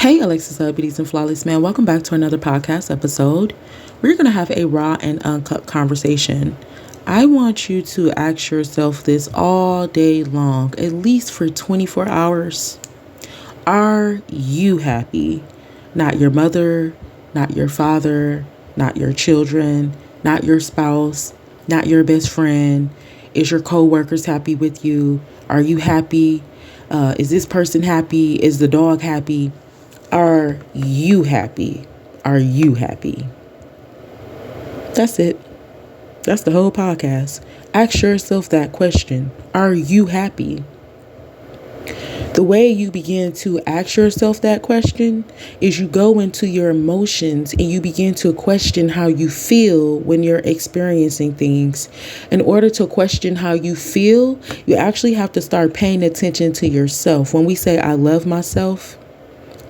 Hey, Alexus, beauties and flawless man. Welcome back to another podcast episode. We're going to have a raw and uncut conversation. I want you to ask yourself this all day long, at least for 24 hours. Are you happy? Not your mother, not your father, not your children, not your spouse, not your best friend. Is your co-workers happy with you? Are you happy? Is this person happy? Is the dog happy? Are you happy? Are you happy? That's it. That's the whole podcast. Ask yourself that question. Are you happy? The way you begin to ask yourself that question is you go into your emotions and you begin to question how you feel when you're experiencing things. In order to question how you feel, you actually have to start paying attention to yourself. When we say, I love myself,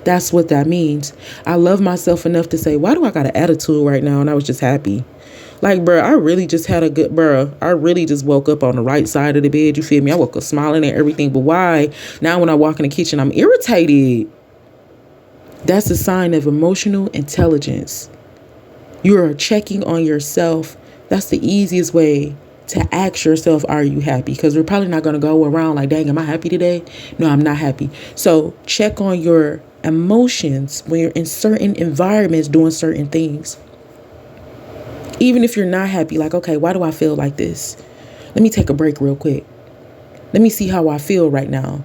that's what that means. I love myself enough to say, why do I got an attitude right now? And I was just happy. Like, bro, I really just had a good, I really just woke up on the right side of the bed. You feel me? I woke up smiling and everything. But why? Now when I walk in the kitchen, I'm irritated. That's a sign of emotional intelligence. You are checking on yourself. That's the easiest way to ask yourself, are you happy? Because we're probably not going to go around like, dang, am I happy today? No, I'm not happy. So check on your emotions when you're in certain environments doing certain things. Even if you're not happy, like, okay, why do I feel like this? Let me take a break real quick. Let me see how I feel right now.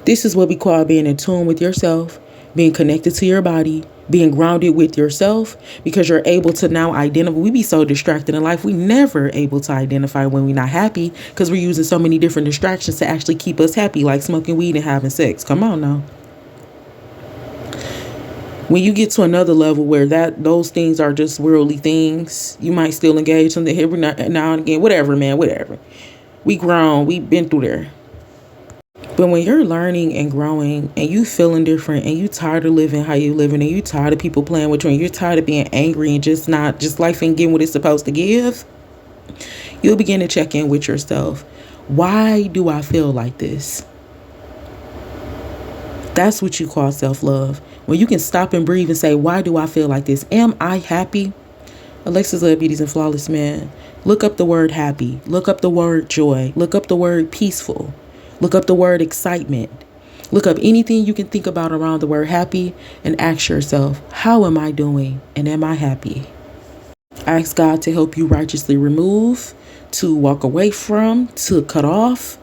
This is what we call being in tune with yourself, being connected to your body, being grounded with yourself, because you're able to now identify. We be so distracted in life. We never able to identify when we're not happy because we're using so many different distractions to actually keep us happy, like smoking weed and having sex. Come on now. When you get to another level where those things are just worldly things, you might still engage in the every now and again, whatever, man, whatever. We grown, we been through there. But when you're learning and growing and you feeling different and you tired of living how you living and you tired of people playing with you and you're tired of being angry and just life ain't getting what it's supposed to give, you'll begin to check in with yourself. Why do I feel like this? That's what you call self-love. When you can stop and breathe and say, why do I feel like this? Am I happy? Alexus, beauties and flawless man. Look up the word happy. Look up the word joy. Look up the word peaceful. Look up the word excitement. Look up anything you can think about around the word happy and ask yourself, how am I doing? And am I happy? Ask God to help you righteously remove, to walk away from, to cut off,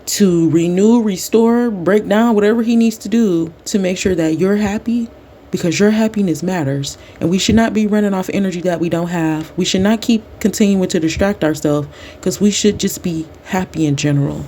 to renew, restore, break down, whatever he needs to do to make sure that you're happy, because your happiness matters. And we should not be running off energy that we don't have. We should not keep continuing to distract ourselves because we should just be happy in general.